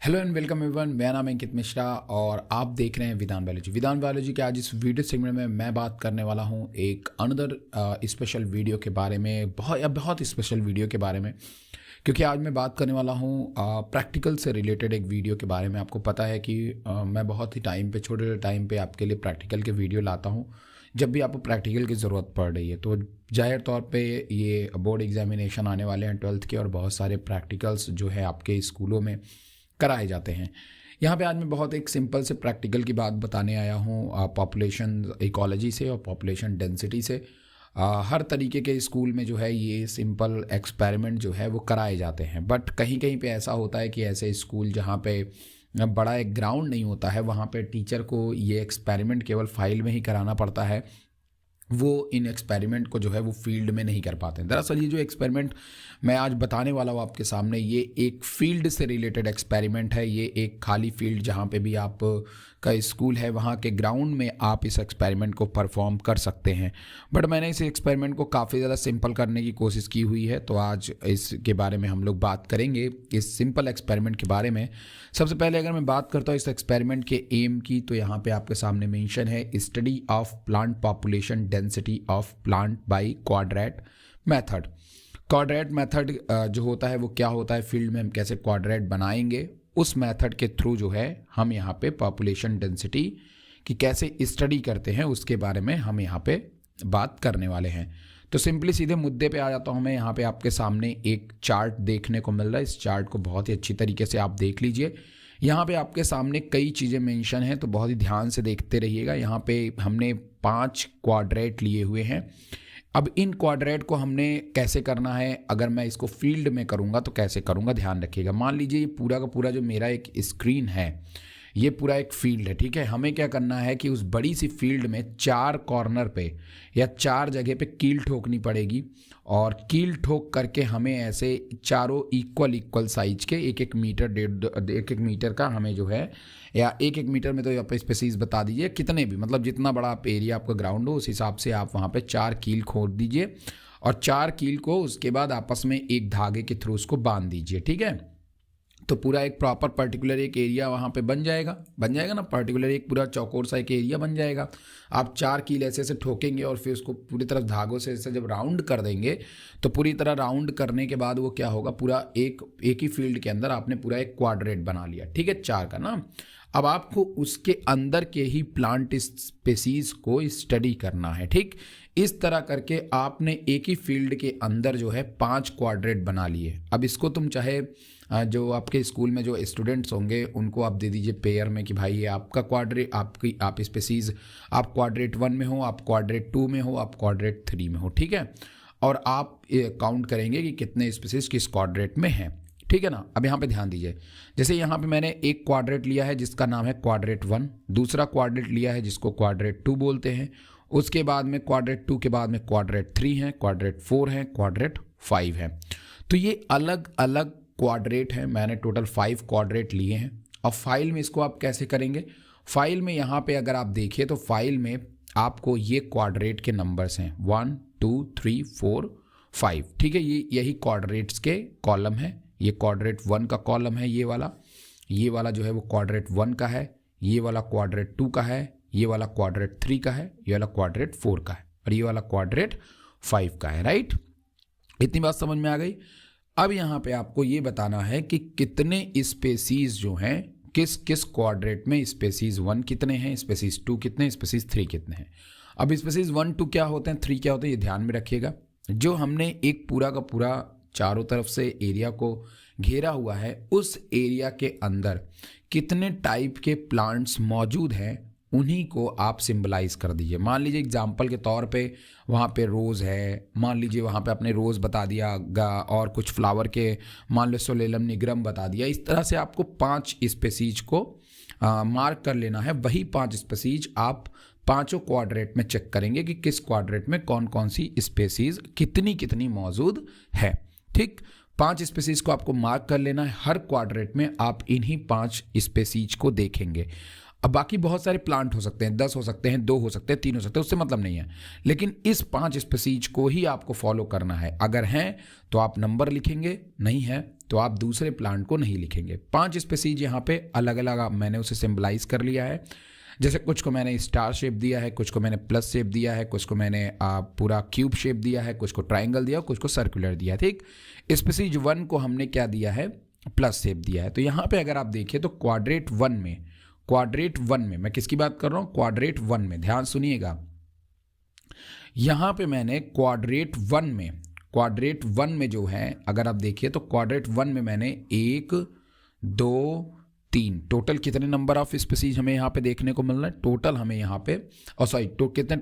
Hello and welcome everyone. मेरा नाम है अंकित मिश्रा और आप देख रहे हैं विधान बायोलॉजी। विधान बायोलॉजी के आज इस वीडियो सेगमेंट में मैं बात करने वाला हूं एक अनदर स्पेशल वीडियो के बारे में, बहुत स्पेशल वीडियो के बारे में, क्योंकि आज मैं बात करने वाला हूं प्रैक्टिकल से रिलेटेड एक वीडियो के बारे में। आपको पता है कि मैं बहुत ही छोटे टाइम पे आपके लिए प्रैक्टिकल के वीडियो लाता हूँ जब भी आपको प्रैक्टिकल की ज़रूरत पड़ रही है। तो जाहिर तौर पे ये बोर्ड एग्जामिनेशन आने वाले हैं 12th के, और बहुत सारे प्रैक्टिकल्स जो है आपके स्कूलों में कराए जाते हैं। यहाँ पे आज मैं बहुत एक सिंपल से प्रैक्टिकल की बात बताने आया हूँ पॉपुलेशन इकोलॉजी से और पॉपुलेशन डेंसिटी से। हर तरीके के स्कूल में जो है ये सिंपल एक्सपेरिमेंट जो है वो कराए जाते हैं, बट कहीं कहीं पे ऐसा होता है कि ऐसे स्कूल जहाँ पे बड़ा एक ग्राउंड नहीं होता है वहाँ पे टीचर को ये एक्सपेरिमेंट केवल फाइल में ही कराना पड़ता है। वो इन एक्सपेरिमेंट को जो है वो फील्ड में नहीं कर पाते हैं। दरअसल ये जो एक्सपेरिमेंट मैं आज बताने वाला हूँ आपके सामने, ये एक फील्ड से रिलेटेड एक्सपेरिमेंट है। ये एक खाली फील्ड जहाँ पे भी आप का स्कूल है वहाँ के ग्राउंड में आप इस एक्सपेरिमेंट को परफॉर्म कर सकते हैं। बट मैंने इस एक्सपेरिमेंट को काफ़ी ज़्यादा सिंपल करने की कोशिश की हुई है, तो आज इसके बारे में हम लोग बात करेंगे, इस सिंपल एक्सपेरिमेंट के बारे में। सबसे पहले अगर मैं बात करता हूँ इस एक्सपेरिमेंट के एम की, तो यहाँ पे आपके सामने मेंशन है study of plant population density of plant by quadrat method. Quadrat method जो होता है वो क्या होता है, फील्ड में हम कैसे क्वाड्रेट बनाएंगे, उस मेथड के थ्रू जो है हम यहाँ पे पॉपुलेशन डेंसिटी की कैसे स्टडी करते हैं उसके बारे में हम यहाँ पे बात करने वाले हैं। तो सिंपली सीधे मुद्दे पे आ जाता हूँ मैं। यहाँ पे आपके सामने एक चार्ट देखने को मिल रहा है। इस चार्ट को बहुत ही अच्छी तरीके से आप देख लीजिए। यहाँ पे आपके सामने कई चीज़ें मेंशन हैं, तो बहुत ही ध्यान से देखते रहिएगा। यहाँ पे हमने 5 क्वाड्रेट लिए हुए हैं। अब इन क्वाड्रेट को हमने कैसे करना है, अगर मैं इसको फील्ड में करूँगा तो कैसे करूँगा, ध्यान रखिएगा। मान लीजिए ये पूरा का पूरा जो मेरा एक स्क्रीन है ये पूरा एक फील्ड है, ठीक है। हमें क्या करना है कि उस बड़ी सी फील्ड में 4 कॉर्नर पे या 4 जगह पे कील ठोकनी पड़ेगी, और कील ठोक करके हमें ऐसे चारों इक्वल साइज के 1-1 मीटर 1-1 मीटर का हमें जो है, या 1-1 मीटर में तो आप स्पेसीज बता दीजिए कितने भी, मतलब जितना बड़ा आप एरिया आपका ग्राउंड हो उस हिसाब से आप वहाँ पे 4 कील खोद दीजिए, और 4 कील को उसके बाद आपस में एक धागे के थ्रू उसको बांध दीजिए, ठीक है। तो पूरा एक प्रॉपर पर्टिकुलर एक एरिया वहाँ पे बन जाएगा ना, पर्टिकुलर एक पूरा चौकोर सा एक एरिया बन जाएगा। आप 4 कील ऐसे ऐसे ठोकेंगे और फिर उसको पूरी तरफ धागों से ऐसे जब राउंड कर देंगे, तो पूरी तरह राउंड करने के बाद वो क्या होगा, पूरा एक ही फील्ड के अंदर आपने पूरा एक क्वाड्रेट बना लिया, ठीक है, 4 का ना। अब आपको उसके अंदर के ही प्लांट स्पेसीज को स्टडी करना है, ठीक। इस तरह करके आपने एक ही फील्ड के अंदर जो है 5 क्वाड्रेट बना लिए। अब इसको तुम चाहे जो आपके स्कूल में जो स्टूडेंट्स होंगे उनको आप दे दीजिए पेयर में कि भाई ये आपका क्वाड्रेट, आप स्पेसीज, आप क्वाड्रेट 1 में हो, आप क्वाड्रेट 2 में हो, आप क्वाड्रेट 3 में हो, ठीक है। और आप काउंट करेंगे कि कितने स्पेसीज किस क्वाड्रेट में हैं, ठीक है ना। अब यहाँ पे ध्यान दीजिए, जैसे यहाँ पे मैंने एक क्वाड्रेट लिया है जिसका नाम है क्वाड्रेट 1, दूसरा क्वाड्रेट लिया है जिसको क्वाड्रेट 2 बोलते हैं, उसके बाद में क्वाड्रेट 2 के बाद में क्वाड्रेट 3 है, क्वाड्रेट 4 है, क्वाड्रेट 5 है। तो ये अलग अलग क्वाड्रेट हैं। मैंने टोटल 5 क्वाड्रेट लिए हैं। अब फाइल में इसको आप कैसे करेंगे, फाइल में यहाँ पे अगर आप देखिए तो फाइल में आपको ये क्वाड्रेट के नंबर्स हैं 1 2 3 4 5, ठीक है। ये यही क्वाड्रेट्स के कॉलम है। ये क्वाड्रेट 1 का कॉलम है, ये वाला जो है वो क्वाड्रेट 1 का है, ये वाला क्वाड्रेट 2 का है, ये वाला क्वाड्रेट 3 का है, ये वाला क्वाड्रेट 4 का है, और ये वाला क्वाड्रेट 5 का है, राइट। इतनी बात समझ में आ गई। अब यहाँ पे आपको ये बताना है कि कितने स्पेसीज जो हैं किस किस क्वाड्रेट में, स्पेसीज 1 कितने हैं, स्पेसीज 2 कितने, स्पेसीज 3 कितने हैं। अब स्पेसीज 1 2 क्या होते हैं, 3 क्या होते हैं, ये ध्यान में रखिएगा। जो हमने एक पूरा का पूरा चारों तरफ से एरिया को घेरा हुआ है, उस एरिया के अंदर कितने टाइप के प्लांट्स मौजूद हैं उन्हीं को आप सिंबलाइज कर दीजिए। मान लीजिए एग्जाम्पल के तौर पे वहाँ पे रोज़ है, मान लीजिए वहाँ पे आपने रोज़ बता दिया, और कुछ फ्लावर के मान लो सोलेलम निग्रम बता दिया। इस तरह से आपको 5 स्पेसीज को मार्क कर लेना है। वही 5 स्पेसीज आप 5 क्वाड्रेट में चेक करेंगे कि किस क्वाड्रेट में कौन कौन सी स्पेसीज कितनी कितनी मौजूद है, ठीक। 5 स्पेसीज को आपको मार्क कर लेना है। हर क्वाड्रेट में आप इन्हीं 5 स्पेसीज को देखेंगे। अब बाकी बहुत सारे प्लांट हो सकते हैं, 10 हो सकते हैं, 2 हो सकते हैं, 3 हो सकते हैं, उससे मतलब नहीं है, लेकिन इस 5 स्पेसीज को ही आपको फॉलो करना है। अगर हैं तो आप नंबर लिखेंगे, नहीं है तो आप दूसरे प्लांट को नहीं लिखेंगे। 5 स्पीसीज यहाँ पे अलग अलग मैंने उसे सिंबलाइज कर लिया है। जैसे कुछ को मैंने स्टार शेप दिया है, कुछ को मैंने प्लस शेप दिया है, कुछ को मैंने पूरा क्यूब शेप दिया है, कुछ को ट्राइंगल दिया, कुछ को सर्कुलर दिया है। ठीक, स्पीसीज 1 को हमने क्या दिया है, प्लस शेप दिया है। तो यहाँ पे अगर आप देखिए तो क्वाड्रेट वन में मैं किसकी बात कर रहा हूँ, क्वाड्रेट 1 में, ध्यान सुनिएगा। यहाँ पे मैंने क्वाड्रेट वन में जो है अगर आप देखिए तो क्वाड्रेट 1 में मैंने 1 2 3 टोटल कितने नंबर ऑफ स्पीसीज हमें यहाँ पे देखने को मिल रहा है, टोटल हमें यहाँ पे कितने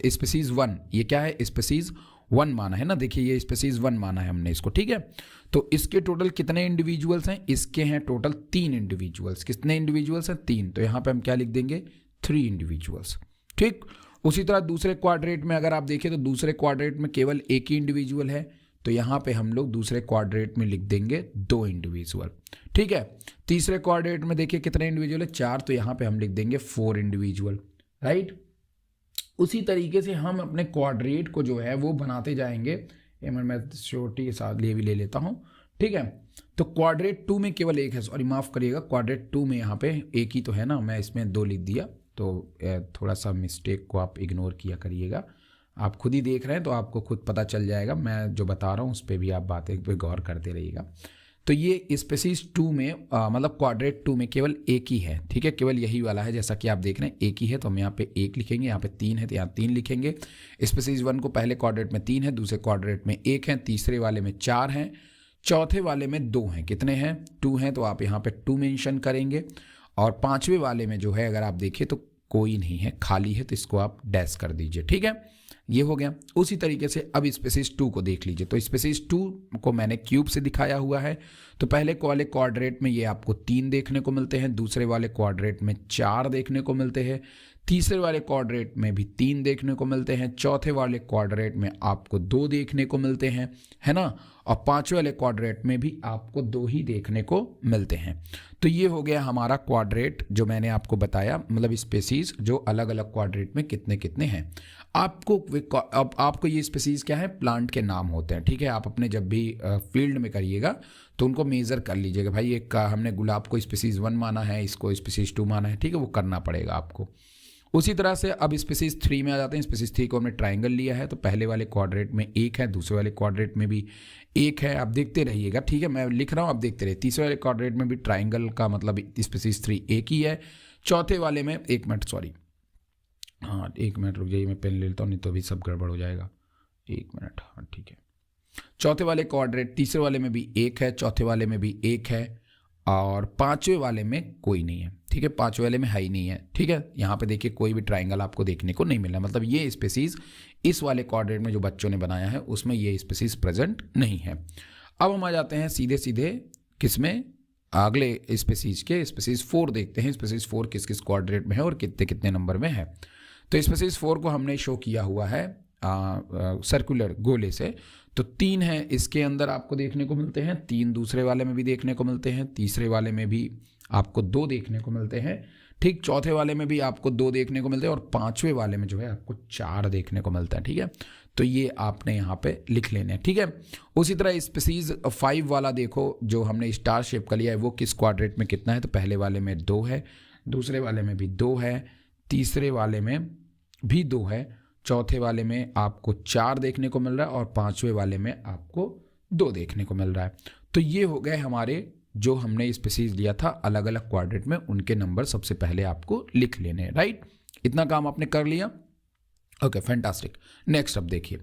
स्पीसीज 1, ये क्या है, स्पीसीज 1 माना है ना, देखिए ये स्पीसीज 1 माना है हमने इसको, ठीक है। तो इसके टोटल कितने इंडिविजुअल्स हैं, इसके हैं टोटल 3 इंडिविजुअल्स। कितने इंडिविजुअल्स हैं, 3, तो यहाँ पे हम क्या लिख देंगे, 3 इंडिविजुअल्स। ठीक, उसी तरह दूसरे क्वाड्रेट में अगर आप देखें तो दूसरे क्वाड्रेट में केवल एक ही इंडिविजुअल है, तो यहाँ पे हम लोग दूसरे क्वाड्रेट में लिख देंगे 2 इंडिविजुअल। ठीक है, तीसरे क्वाड्रेट में देखिए कितने इंडिविजुअल है, 4, तो यहाँ पे हम लिख देंगे 4 इंडिविजुअल। राइट, उसी तरीके से हम अपने क्वाड्रेट को जो है वो बनाते जाएंगे। मैं छोटी के साथ ले भी ले लेता हूँ। ठीक है, तो क्वाड्रेट 2 में केवल एक है, सॉरी माफ़ करिएगा, क्वाड्रेट 2 में यहाँ पे एक ही तो है ना, मैं इसमें 2 लिख दिया, तो थोड़ा सा मिस्टेक को आप इग्नोर किया करिएगा। आप खुद ही देख रहे हैं तो आपको खुद पता चल जाएगा, मैं जो बता रहा हूँ उस पर भी आप बातें पे गौर करते रहिएगा। तो ये स्पीसीज 2 में मतलब क्वाड्रेट 2 में केवल एक ही है। ठीक है, केवल यही वाला है, जैसा कि आप देख रहे हैं एक ही है, तो हम यहाँ पे 1 लिखेंगे, यहाँ पे 3 है तो यहाँ 3 लिखेंगे। स्पीसीज 1 को पहले क्वाड्रेट में 3 है, दूसरे क्वाड्रेट में 1 है, तीसरे वाले में 4 हैं, चौथे वाले में 2 हैं। कितने हैं, 2 हैं, तो आप यहाँ पे 2 मेंशन करेंगे। और पांचवें वाले में जो है अगर आप देखिए तो कोई नहीं है, खाली है, तो इसको आप डैश कर दीजिए। ठीक है, ये हो गया। उसी तरीके से अब स्पीसीज 2 को देख लीजिए। तो स्पीसीज 2 को मैंने क्यूब से दिखाया हुआ है। तो पहले वाले क्वाड्रेट में ये आपको 3 देखने को मिलते हैं, दूसरे वाले क्वाड्रेट में 4 देखने को मिलते हैं, तीसरे वाले क्वाड्रेट में भी 3 देखने को मिलते हैं, चौथे वाले क्वाड्रेट में आपको 2 देखने को मिलते हैं, है ना, और पांचवें वाले क्वाड्रेट में भी आपको 2 ही देखने को मिलते हैं। तो ये हो गया हमारा क्वाड्रेट जो मैंने आपको बताया, मतलब स्पीसीज जो अलग अलग क्वाड्रेट में कितने कितने हैं। आपको ये स्पीसीज क्या है, प्लांट के नाम होते हैं। ठीक है, आप अपने जब भी फील्ड में करिएगा तो उनको मेज़र कर लीजिएगा, भाई एक हमने गुलाब को स्पीसीज 1 माना है, इसको स्पीसीज 2 माना है। ठीक है, वो करना पड़ेगा आपको। उसी तरह से अब स्पीसीज 3 में आ जाते हैं। स्पीसीज 3 को हमने ट्राइंगल लिया है, तो पहले वाले क्वाड्रेट में 1 है, दूसरे वाले क्वाड्रेट में भी 1 है। आप देखते रहिएगा, ठीक है, मैं लिख रहा हूँ, आप देखते रहिए। तीसरे वाले क्वाड्रेट में भी ट्राइंगल का मतलब स्पीसीज 3 1 ही है। चौथे वाले में 1 मिनट रुक जाइए, मैं पेन ले लेता हूँ, नहीं तो अभी सब गड़बड़ हो जाएगा। 1 मिनट, हाँ ठीक है। चौथे वाले क्वाड्रेट तीसरे वाले में भी 1 है, चौथे वाले में भी 1 है, और पांचवें वाले में कोई नहीं है। ठीक है, पांचवें वाले में है ही नहीं है। ठीक है, यहाँ पे देखिए कोई भी ट्राइंगल आपको देखने को नहीं मिला, मतलब ये स्पीसीज इस वाले क्वाड्रेट में जो बच्चों ने बनाया है उसमें ये स्पीसीज प्रेजेंट नहीं है। अब हम आ जाते हैं सीधे सीधे किसमें, अगले स्पीसीज के, स्पीसीज 4 देखते हैं। स्पीसीज 4 किस किस क्वाड्रेट में है और कितने कितने नंबर में है। तो स्पीसीज 4 को हमने शो किया हुआ है सर्कुलर गोले से। तो 3 है इसके अंदर आपको देखने को मिलते हैं, 3 दूसरे वाले में भी देखने को मिलते हैं, तीसरे वाले में भी आपको 2 देखने को मिलते हैं। ठीक, चौथे वाले में भी आपको 2 देखने को मिलते हैं, और पांचवें वाले में जो है आपको 4 देखने को मिलता है। ठीक है, तो ये आपने यहाँ पे लिख लेने हैं। ठीक है, उसी तरह स्पीसीज 5 वाला देखो जो हमने स्टार शेप का लिया है, वो किस क्वाड्रेट में कितना है। तो पहले वाले में 2 है, दूसरे वाले में भी 2 है, तीसरे वाले में भी 2 है, चौथे वाले में आपको 4 देखने को मिल रहा है, और पांचवें वाले में आपको 2 देखने को मिल रहा है। तो ये हो गए हमारे जो हमने स्पीसीज लिया था अलग अलग क्वाड्रेट में, उनके नंबर सबसे पहले आपको लिख लेने हैं। राइट, इतना काम आपने कर लिया। Okay, fantastic. नेक्स्ट अब देखिए,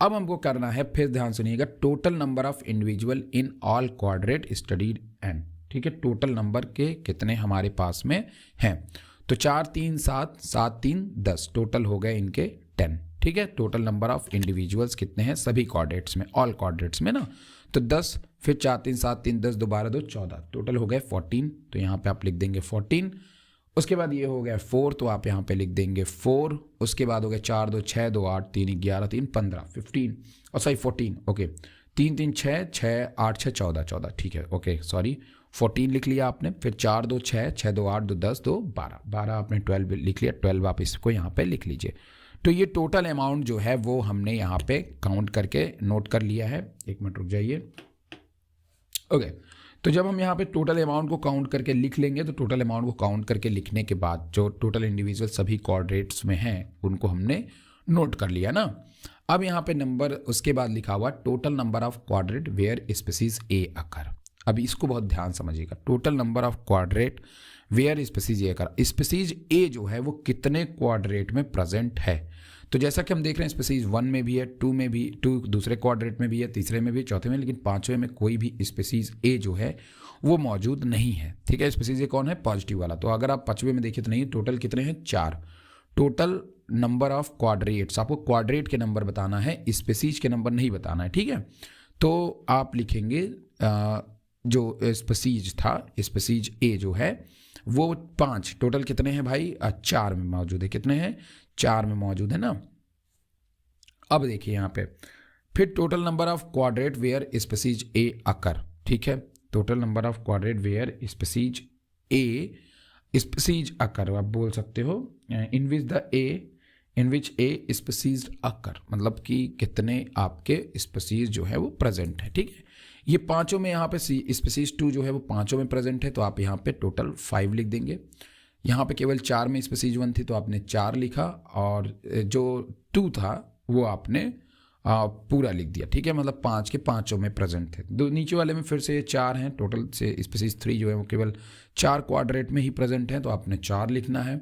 अब हमको करना है, फिर ध्यान सुनिएगा, total number of individual in all quadrat studied and. ठीक है, टोटल नंबर के कितने हमारे पास में हैं। तो 4 3 7 7 3 10 टोटल हो गए इनके 10। ठीक है, टोटल नंबर ऑफ इंडिविजुअल्स कितने हैं सभी क्वाड्रेट्स में, ऑल क्वाड्रेट्स में ना। तो 10, फिर 4 3 7 3 10 2 12 2 14, टोटल हो गए 14। तो यहाँ पे आप लिख देंगे 14। उसके बाद ये हो गया 4, तो आप यहाँ पे लिख देंगे 4। उसके बाद हो गया 4 2 6 2 8 3 11 3 15 15, और सॉरी 14। ओके, 3 3 6 6 8 6 14 14। ठीक है, ओके सॉरी 14 लिख लिया आपने। फिर 4 2 6 6 2 8 2 10 2 12 12 आपने 12 लिख लिया, 12 आप इसको यहाँ पे लिख लीजिए। तो ये टोटल अमाउंट जो है वो हमने यहाँ पे काउंट करके नोट कर लिया है। 1 मिनट रुक जाइए। ओके, तो जब हम यहाँ पे टोटल अमाउंट को काउंट करके लिख लेंगे तो टोटल अमाउंट को काउंट करके लिखने के बाद जो टोटल इंडिविजुअल सभी क्वाड्रेट्स में हैं उनको हमने नोट कर लिया ना। अब यहाँ पे नंबर उसके बाद लिखा हुआ total number of quadrat where species A occur. अभी इसको बहुत ध्यान समझिएगा, total number of quadrat where species A occur. Species A जो है वो कितने क्वाड्रेट में प्रेजेंट है। तो जैसा कि हम देख रहे हैं स्पीसीज 1 में भी है, 2 में भी, 2 दूसरे क्वाड्रेट में भी है, तीसरे में भी, चौथे में, लेकिन पांचवें में कोई भी स्पीसीज ए जो है वो मौजूद नहीं है। ठीक है, स्पीसीज ए कौन है, पॉजिटिव वाला। तो अगर आप पांचवें में देखिए तो नहीं, टोटल कितने हैं, 4। टोटल नंबर ऑफ क्वाड्रेट्स, आपको क्वाड्रेट के नंबर बताना है, स्पीसीज के नंबर नहीं बताना है। ठीक है, तो आप लिखेंगे जो स्पीसीज था, स्पीसीज ए जो है वो 5, टोटल कितने हैं भाई, 4 में मौजूद है। कितने हैं, 4 में मौजूद है ना। अब देखिए यहाँ पे फिर total number of quadrat where species A occur. ठीक है, total number of quadrat where species A species occur आप बोल सकते हो, इन विच ए स्पीसीज अकर, मतलब कि कितने आपके स्पीसीज जो है वो प्रेजेंट है। ठीक है, ये पांचों में यहाँ पे स्पीसीज 2 जो है वो पांचों में प्रेजेंट है, तो आप यहाँ पे टोटल 5 लिख देंगे। यहाँ पे केवल 4 में स्पीसीज 1 थी तो आपने 4 लिखा, और जो 2 था वो आपने पूरा लिख दिया। ठीक है, मतलब 5 के पांचों में प्रेजेंट थे। दो नीचे वाले में फिर से ये 4 हैं, टोटल से स्पीसीज 3 जो है वो केवल 4 क्वाड्रेट में ही प्रेजेंट है, तो आपने 4 लिखना है।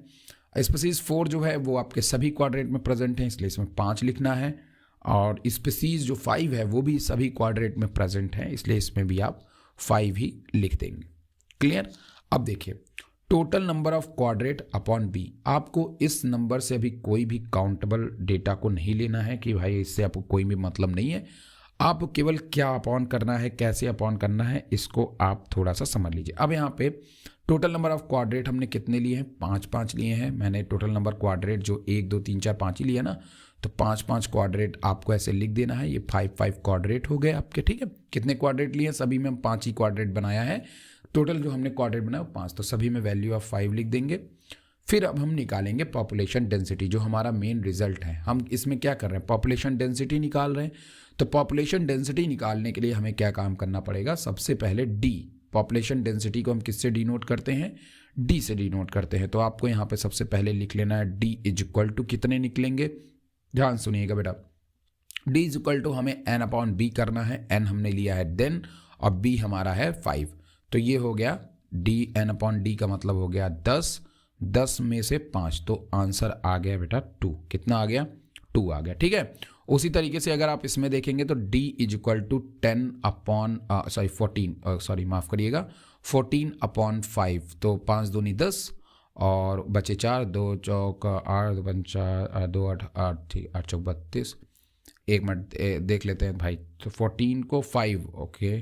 स्पीसीज 4 जो है वो आपके सभी क्वाड्रेट में प्रेजेंट है, इसलिए इसमें 5 लिखना है। और स्पीसीज जो 5 है वो भी सभी क्वाड्रेट में प्रेजेंट है, इसलिए इसमें भी आप 5 ही लिख देंगे। क्लियर। अब देखिए total number of quadrat upon B. आपको इस नंबर से अभी कोई भी काउंटेबल डेटा को नहीं लेना है कि भाई इससे आपको कोई भी मतलब नहीं है। आप केवल क्या अपॉन करना है, कैसे अपॉन करना है, इसको आप थोड़ा सा समझ लीजिए। अब यहाँ पे टोटल नंबर ऑफ क्वाड्रेट हमने कितने लिए हैं, 5 लिए हैं। मैंने टोटल नंबर क्वाड्रेट जो 1 2 3 4 5 ही लिया ना, तो 5 क्वाड्रेट आपको ऐसे लिख देना है। ये 5 क्वाड्रेट हो गए आपके। ठीक है, कितने क्वाड्रेट लिए, सभी में हम 5 ही क्वाड्रेट बनाया है। टोटल जो हमने क्वाड्रेट बनाया वो 5, तो सभी में वैल्यू ऑफ 5 लिख देंगे। फिर अब हम निकालेंगे पॉपुलेशन डेंसिटी, जो हमारा मेन रिजल्ट है। हम इसमें क्या कर रहे हैं, पॉपुलेशन डेंसिटी निकाल रहे हैं। तो पॉपुलेशन डेंसिटी निकालने के लिए हमें क्या काम करना पड़ेगा, सबसे पहले डी। पॉपुलेशन डेंसिटी को हम किससे डिनोट करते हैं, डी से डिनोट करते हैं। तो आपको यहाँ पे सबसे पहले लिख लेना है डी इज इक्वल टू कितने निकलेंगे, ध्यान सुनिएगा बेटा। डी इज इक्वल टू हमें एन अपॉन बी करना है। एन हमने लिया है देन, और बी हमारा है 5। तो ये हो गया डी, एन अपॉन डी का मतलब हो गया 10, 10 में से 5, तो आंसर आ गया बेटा 2। कितना आ गया, 2 आ गया। ठीक है, उसी तरीके से अगर आप इसमें देखेंगे तो d is equal to 10 upon 14 माफ़ करिएगा 14 अपॉन 5, तो 5 दूनी 10 और बचे 4, 2 चौक 8, 2 पंचा 2 8 8 8 चौक 32। एक मिनट देख लेते हैं भाई, तो 14 को 5, ओके,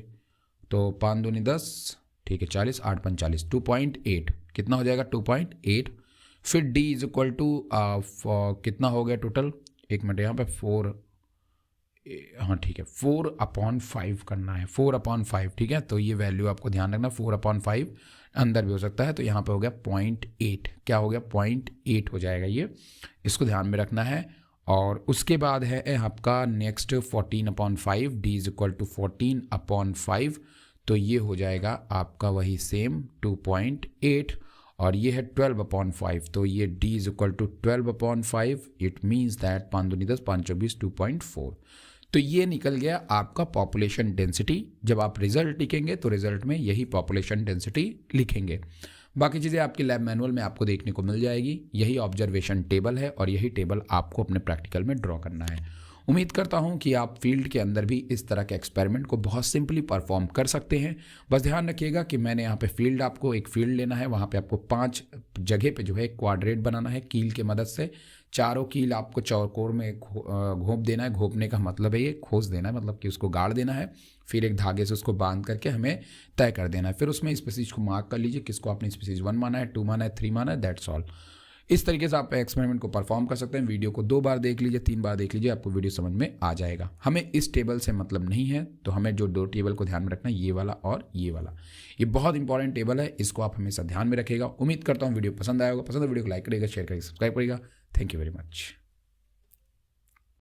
तो 5 दूनी 10, ठीक है 40, 8 5 40, 2.8 कितना हो जाएगा, 2.8। फिर d इज इक्वल टू कितना हो गया टोटल, एक मिनट यहाँ पे 4, हाँ ठीक है 4 अपॉन 5 करना है, 4 अपॉन 5। ठीक है, तो ये वैल्यू आपको ध्यान रखना, 4 अपॉन 5 अंदर भी हो सकता है, तो यहाँ पे हो गया 0.8। क्या हो गया, 0.8 हो जाएगा ये, इसको ध्यान में रखना है। और उसके बाद है आपका next 14 upon 5, D is equal to 14 upon 5, तो ये हो जाएगा आपका वही सेम 2.8। और ये है 12 अपॉन 5, तो ये d is equal to 12 upon 5। It means that 5 दूनी 10, 5 24, 2.4। तो ये निकल गया आपका पॉपुलेशन डेंसिटी। जब आप रिजल्ट लिखेंगे तो रिजल्ट में यही पॉपुलेशन डेंसिटी लिखेंगे। बाकी चीज़ें आपके लैब मैनुअल में आपको देखने को मिल जाएगी। यही ऑब्जर्वेशन टेबल है और यही टेबल आपको अपने प्रैक्टिकल में ड्रॉ करना है। उम्मीद करता हूं कि आप फील्ड के अंदर भी इस तरह के एक्सपेरिमेंट को बहुत सिंपली परफॉर्म कर सकते हैं। बस ध्यान रखिएगा कि मैंने यहाँ पे फील्ड, आपको एक फील्ड लेना है, वहाँ पे आपको 5 जगह पे जो है क्वाड्रेट बनाना है कील की मदद से। चारों कील आपको चौकोर में घोंप देना है। घोंपने का मतलब है ये खोस देना है, मतलब कि उसको गाड़ देना है। फिर एक धागे से उसको बांध करके हमें तय कर देना है। फिर उसमें स्पीसीज को मार्क कर लीजिए, किसको आपने स्पीसीज 1 माना है, 2 माना है, 3 माना है, दैट्स ऑल। इस तरीके से आप एक्सपेरिमेंट को परफॉर्म कर सकते हैं। वीडियो को 2 बार देख लीजिए, 3 बार देख लीजिए, आपको वीडियो समझ में आ जाएगा। हमें इस टेबल से मतलब नहीं है, तो हमें जो 2 टेबल को ध्यान में रखना है, ये वाला और ये वाला। ये बहुत इंपॉर्टेंट टेबल है, इसको आप हमेशा ध्यान में रखिएगा। उम्मीद करता हूँ वीडियो पसंद आएगा। पसंद है वीडियो को लाइक करिएगा, शेयर करिएगा, सब्सक्राइब करिएगा। Thank you very much.